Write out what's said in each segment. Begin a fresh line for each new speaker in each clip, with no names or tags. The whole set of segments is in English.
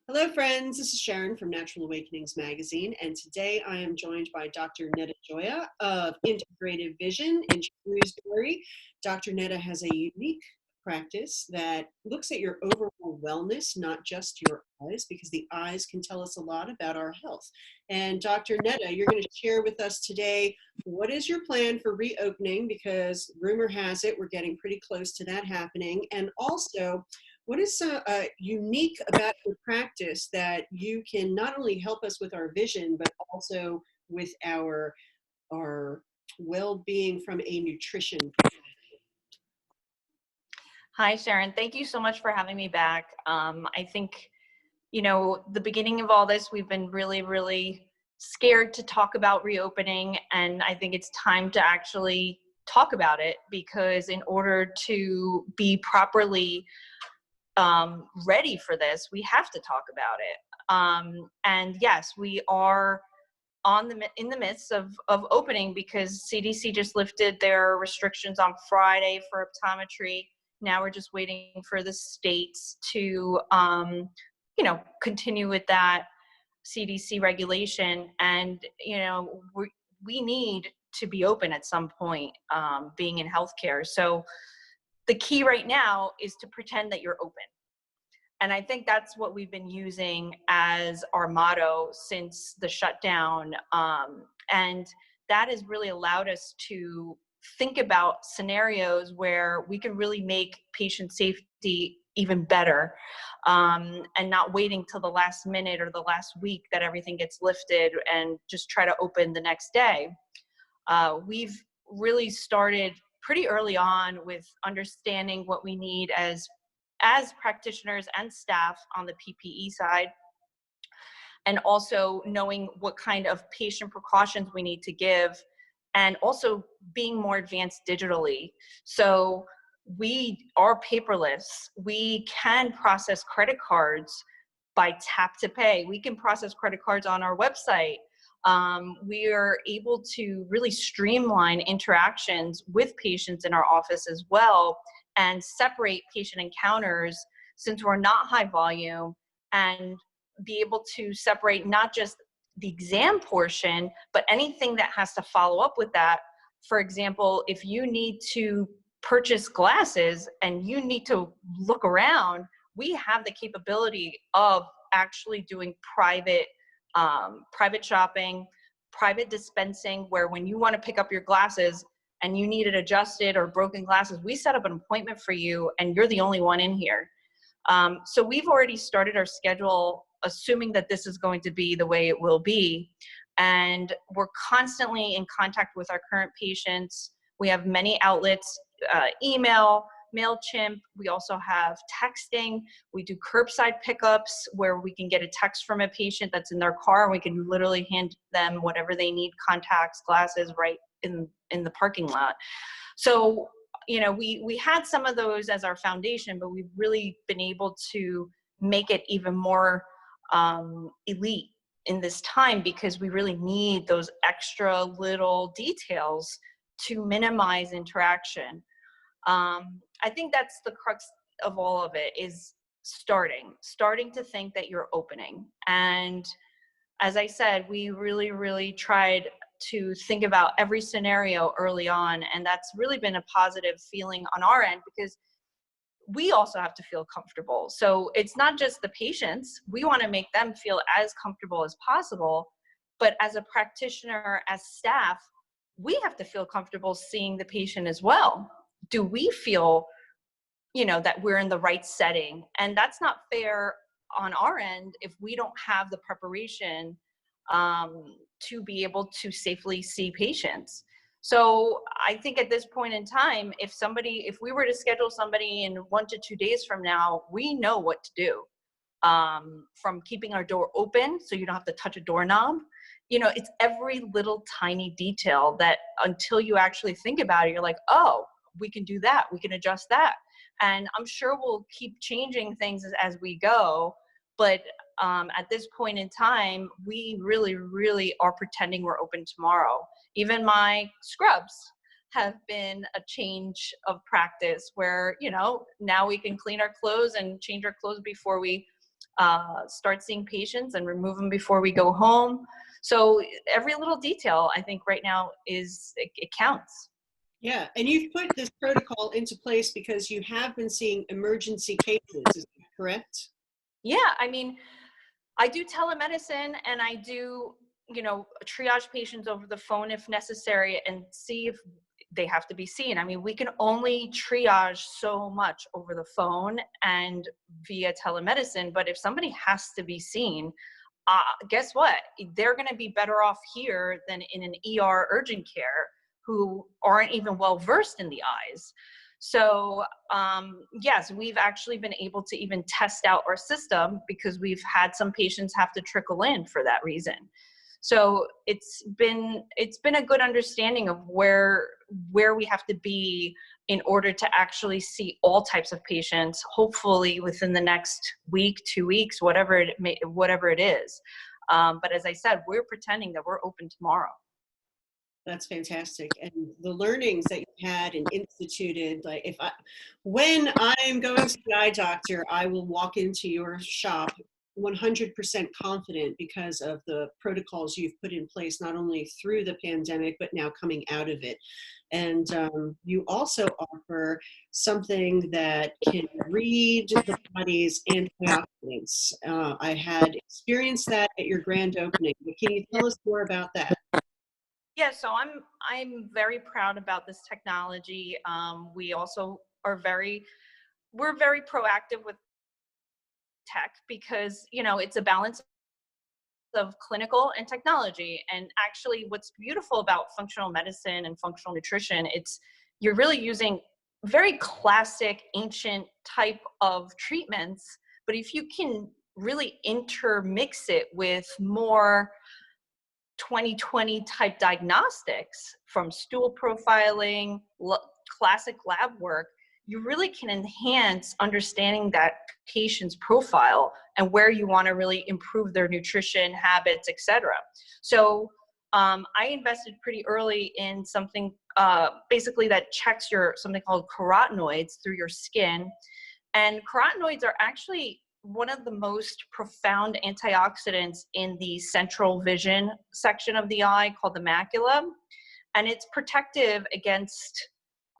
Hello, friends. This is Sharon from Natural Awakenings magazine, and today I am joined by Dr. Neda Gioia of Integrative Vision in Shrewsbury. Dr. Neda has a unique practice that looks at your overall wellness, not just your eyes, because the eyes can tell us a lot about our health. And Dr. Neda, you're going to share with us today what is your plan for reopening, because rumor has it we're getting pretty close to that happening, and also what is unique about your practice that you can not only help us with our vision, but also with our well-being from a nutrition perspective?
Hi, Sharon. Thank you so much for having me back. I think, the beginning of all this, we've been really, really scared to talk about reopening. And I think it's time to actually talk about it, because in order to be properly ready for this, we have to talk about it. And yes, we are in the midst of opening, because CDC just lifted their restrictions on Friday for optometry. Now we're just waiting for the states to, continue with that CDC regulation. And, we need to be open at some point, being in healthcare. So the key right now is to pretend that you're open. And I think that's what we've been using as our motto since the shutdown. And that has really allowed us to think about scenarios where we can really make patient safety even better, and not waiting till the last minute or the last week that everything gets lifted and just try to open the next day. We've really started pretty early on with understanding what we need as practitioners and staff on the PPE side, and also knowing what kind of patient precautions we need to give, and also being more advanced digitally. So we are paperless. We can process credit cards by tap to pay. We can process credit cards on our website. We are able to really streamline interactions with patients in our office as well, and separate patient encounters, since we're not high volume, and be able to separate not just the exam portion, but anything that has to follow up with that. For example, if you need to purchase glasses and you need to look around, we have the capability of actually doing private shopping, private dispensing, where when you want to pick up your glasses and you need it adjusted or broken glasses, we set up an appointment for you and you're the only one in here. So we've already started our schedule, assuming that this is going to be the way it will be. And we're constantly in contact with our current patients. We have many outlets, email, MailChimp. We also have texting. We do curbside pickups, where we can get a text from a patient that's in their car and we can literally hand them whatever they need, contacts, glasses, right in the parking lot. So, we had some of those as our foundation, but we've really been able to make it even more elite in this time, because we really need those extra little details to minimize interaction. I think that's the crux of all of it, is starting to think that you're opening. And as I said, we really, really tried to think about every scenario early on. And that's really been a positive feeling on our end, because we also have to feel comfortable. So it's not just the patients. We want to make them feel as comfortable as possible. But as a practitioner, as staff, we have to feel comfortable seeing the patient as well. Do we feel, that we're in the right setting? And that's not fair on our end if we don't have the preparation to be able to safely see patients. So I think at this point in time, if we were to schedule somebody in 1 to 2 days from now, we know what to do. From keeping our door open so you don't have to touch a doorknob. It's every little tiny detail that, until you actually think about it, you're like, oh, we can do that. We can adjust that. And I'm sure we'll keep changing things as we go. But at this point in time, we really, really are pretending we're open tomorrow. Even my scrubs have been a change of practice, where, now we can clean our clothes and change our clothes before we start seeing patients and remove them before we go home. So every little detail, I think right now it counts.
Yeah, and you've put this protocol into place because you have been seeing emergency cases, is that correct?
Yeah, I mean, I do telemedicine and I do, triage patients over the phone if necessary and see if they have to be seen. I mean, we can only triage so much over the phone and via telemedicine, but if somebody has to be seen, guess what? They're going to be better off here than in an ER urgent care who aren't even well versed in the eyes. So yes, we've actually been able to even test out our system because we've had some patients have to trickle in for that reason. So it's been a good understanding of where we have to be in order to actually see all types of patients, hopefully within the next week, 2 weeks, whatever it is. But as I said, we're pretending that we're open tomorrow.
That's fantastic. And the learnings that you had and instituted, like when I'm going to the eye doctor, I will walk into your shop 100% confident because of the protocols you've put in place, not only through the pandemic, but now coming out of it. And you also offer something that can read the body's antioxidants. I had experienced that at your grand opening, but can you tell us more about that?
Yeah, so I'm very proud about this technology. We also are we're very proactive with tech because it's a balance of clinical and technology. And actually, what's beautiful about functional medicine and functional nutrition, you're really using very classic, ancient type of treatments, but if you can really intermix it with more 2020 type diagnostics from stool profiling, classic lab work, you really can enhance understanding that patient's profile and where you want to really improve their nutrition habits, etc. So I invested pretty early in something basically that checks something called carotenoids through your skin. And carotenoids are actually one of the most profound antioxidants in the central vision section of the eye called the macula. And it's protective against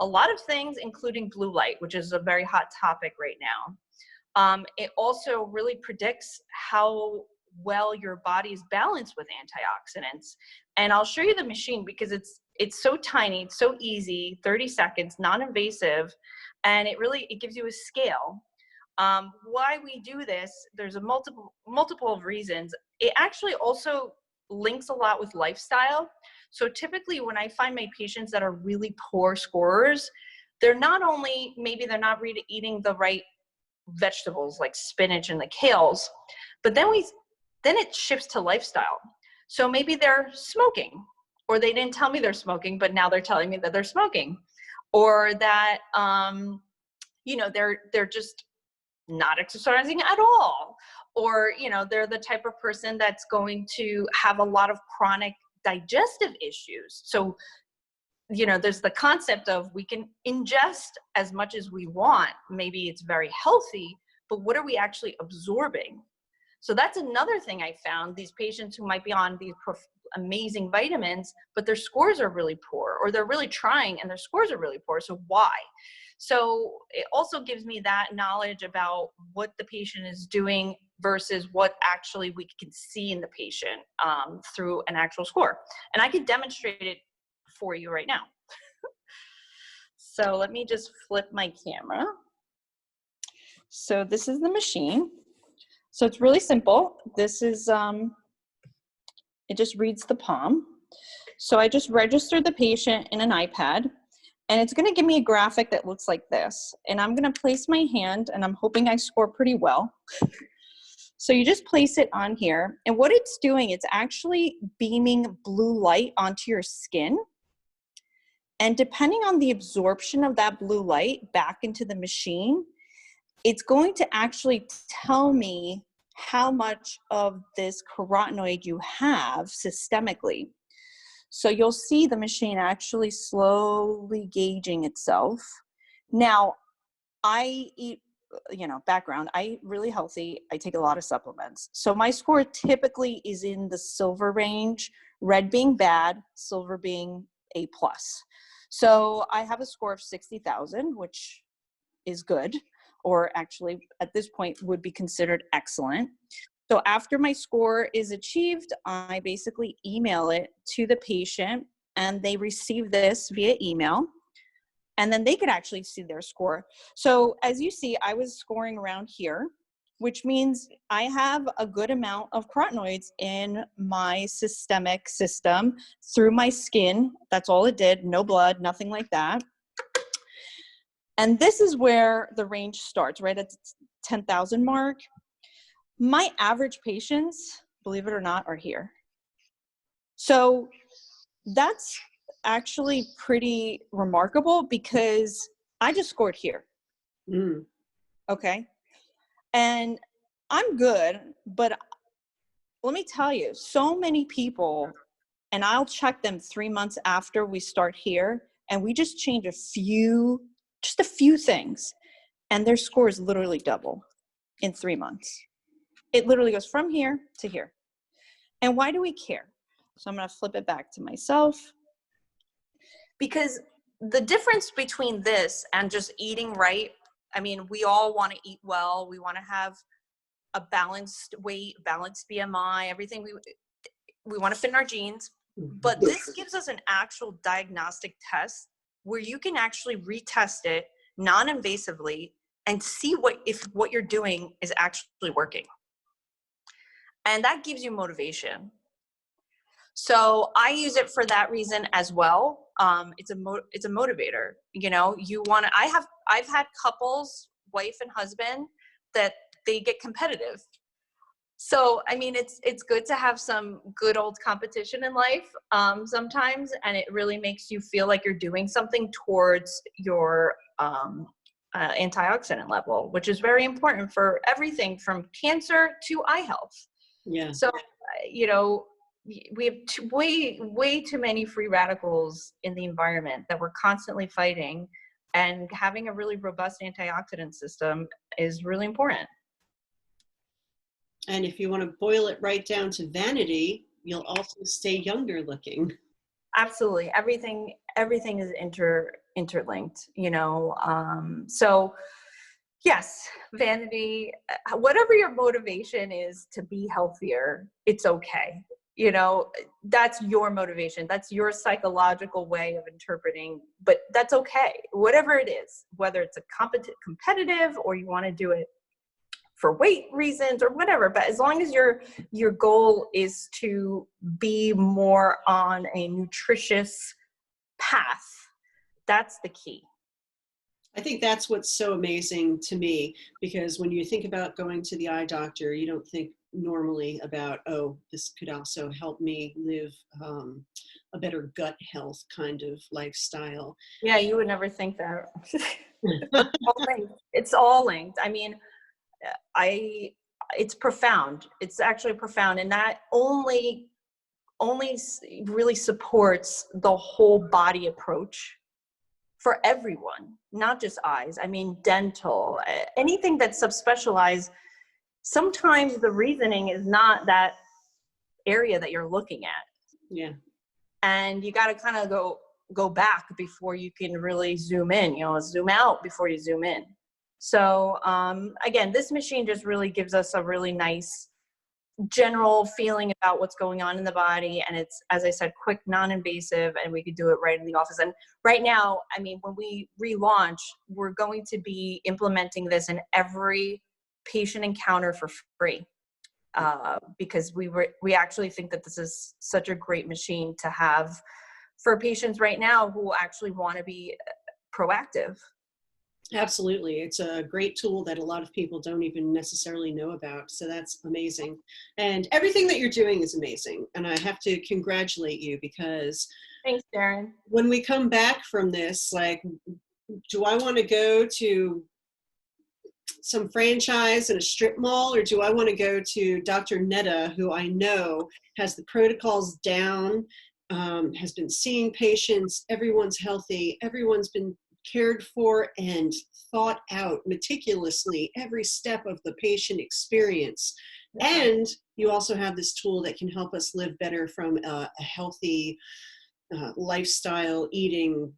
a lot of things, including blue light, which is a very hot topic right now. It also really predicts how well your body is balanced with antioxidants. And I'll show you the machine because it's so tiny, it's so easy, 30 seconds, non-invasive, and it gives you a scale. Why we do this, there's a multiple of reasons. It actually also links a lot with lifestyle. So typically when I find my patients that are really poor scorers, they're not really eating the right vegetables like spinach and the kales, but then it shifts to lifestyle. So maybe they're smoking, or they didn't tell me they're smoking, but now they're telling me that they're smoking, or that they're just not exercising at all, or they're the type of person that's going to have a lot of chronic digestive issues. So there's the concept of we can ingest as much as we want, maybe it's very healthy, but what are we actually absorbing? So that's another thing I found. These patients who might be on these amazing vitamins, but their scores are really poor, or they're really trying and their scores are really poor. So why? So it also gives me that knowledge about what the patient is doing versus what actually we can see in the patient through an actual score. And I can demonstrate it for you right now. So let me just flip my camera. So this is the machine. So it's really simple. This is, it just reads the palm. So I just registered the patient in an iPad, and it's gonna give me a graphic that looks like this. And I'm gonna place my hand, and I'm hoping I score pretty well. So you just place it on here, and what it's doing, it's actually beaming blue light onto your skin. And depending on the absorption of that blue light back into the machine, it's going to actually tell me how much of this carotenoid you have systemically. So you'll see the machine actually slowly gauging itself. Now, I eat background, I really healthy. I take a lot of supplements. So my score typically is in the silver range, red being bad, silver being A+. So I have a score of 60,000, which is good, or actually at this point would be considered excellent. So after my score is achieved, I basically email it to the patient and they receive this via email. And then they could actually see their score. So as you see, I was scoring around here, which means I have a good amount of carotenoids in my systemic system through my skin. That's all it did. No blood, nothing like that. And this is where the range starts, right at the 10,000 mark. My average patients, believe it or not, are here. So that's actually pretty remarkable because I just scored here. Okay. And I'm good, but let me tell you, so many people, and I'll check them 3 months after we start here, and we just change just a few things, and their scores literally double in 3 months. It literally goes from here to here. And why do we care? So I'm going to flip it back to myself. Because the difference between this and just eating right, I mean, we all want to eat well. We want to have a balanced weight, balanced BMI, everything. We want to fit in our jeans. But this gives us an actual diagnostic test where you can actually retest it non-invasively and see if what you're doing is actually working. And that gives you motivation. So I use it for that reason as well. It's a motivator. I've had couples, wife and husband, that they get competitive. So, I mean, it's good to have some good old competition in life sometimes, and it really makes you feel like you're doing something towards your antioxidant level, which is very important for everything from cancer to eye health.
Yeah.
So, we have way too many free radicals in the environment that we're constantly fighting, and having a really robust antioxidant system is really important.
And if you want to boil it right down to vanity, you'll also stay younger looking.
Absolutely. Everything is interlinked, so yes, vanity, whatever your motivation is to be healthier, it's okay. That's your motivation. That's your psychological way of interpreting, but that's okay. Whatever it is, whether it's a competitive or you want to do it for weight reasons or whatever, but as long as your goal is to be more on a nutritious path, that's the key.
I think that's what's so amazing to me, because when you think about going to the eye doctor, you don't think normally about, oh, this could also help me live a better gut health kind of lifestyle.
Yeah, you would never think that. It's all linked. I mean, it's profound. It's actually profound, and that only really supports the whole body approach for everyone, not just eyes. I mean, dental, anything that's subspecialized. Sometimes the reasoning is not that area that you're looking at.
Yeah.
And you got to kind of go back before you can really zoom in, zoom out before you zoom in. So again, this machine just really gives us a really nice general feeling about what's going on in the body. And it's, as I said, quick, non-invasive, and we could do it right in the office. And right now, I mean, when we relaunch, we're going to be implementing this in every patient encounter for free, because we actually think that this is such a great machine to have for patients right now who actually want to be proactive.
Absolutely. It's a great tool that a lot of people don't even necessarily know about. So that's amazing. And everything that you're doing is amazing. And I have to congratulate you, because
thanks, Sharon.
When we come back from this, like, do I want to go to some franchise in a strip mall, or do I want to go to Dr. Neda, who I know has the protocols down, has been seeing patients, everyone's healthy, everyone's been cared for and thought out meticulously every step of the patient experience. And you also have this tool that can help us live better from a healthy lifestyle, eating,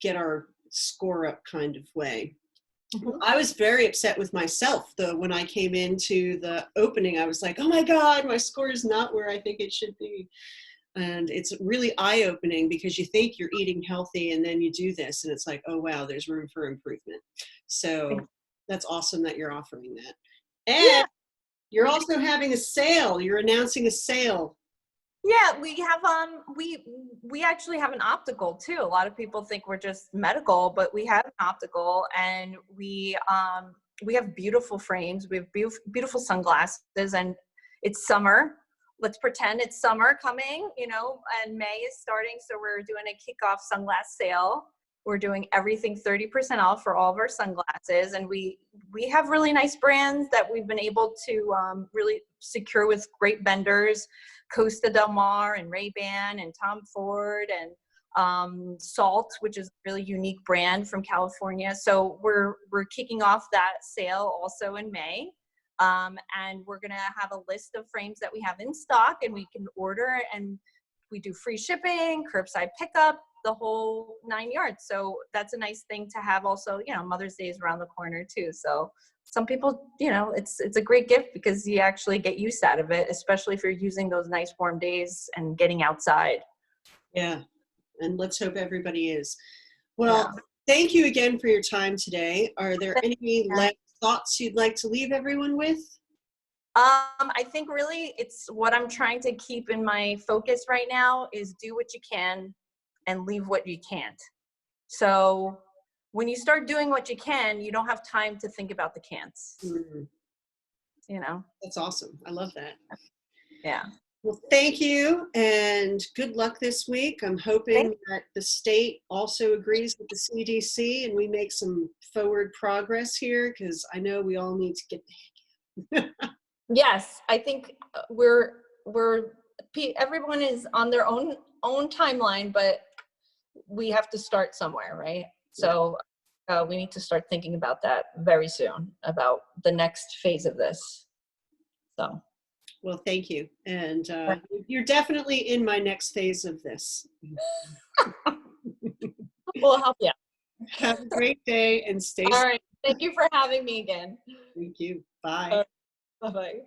get our score up kind of way.
Mhm.
I was very upset with myself though when I came into the opening. I was like, oh my God, my score is not where I think it should be. And it's really eye-opening because you think you're eating healthy and then you do this and it's like, oh wow, there's room for improvement. So that's awesome that you're offering that. And
Yeah.
you're also having a sale. You're announcing a sale.
Yeah, we have we actually have an optical too. A lot of people think we're just medical, but we have an optical, and we have beautiful frames. We have beautiful sunglasses, and it's summer. Let's pretend it's summer coming, and May is starting, so we're doing a kickoff sunglass sale. We're doing everything 30% off for all of our sunglasses, and we have really nice brands that we've been able to really secure with great vendors. Costa Del Mar and Ray-Ban and Tom Ford and Salt, which is a really unique brand from California. So we're kicking off that sale also in May. And we're going to have a list of frames that we have in stock, and we can order, and we do free shipping, curbside pickup, the whole 9 yards. So that's a nice thing to have also. Mother's Day is around the corner too. So some people, it's a great gift because you actually get use out of it, especially if you're using those nice warm days and getting outside.
Yeah, and let's hope everybody is. Well, thank you again for your time today. Are there any last thoughts you'd like to leave everyone with?
I think really it's what I'm trying to keep in my focus right now is do what you can and leave what you can't. So when you start doing what you can, you don't have time to think about the can'ts.
That's awesome. I love that.
Yeah.
Well, thank you and good luck this week. I'm hoping that the state also agrees with the CDC and we make some forward progress here because I know we all need to get the heck out.
Yes, I think everyone is on their own timeline, but we have to start somewhere, right? So we need to start thinking about that very soon, about the next phase of this. So.
Well, thank you. And you're definitely in my next phase of this.
We'll help you.
Have a great day and stay safe.
All right. Thank you for having me again.
Thank you. Bye.
Bye-bye.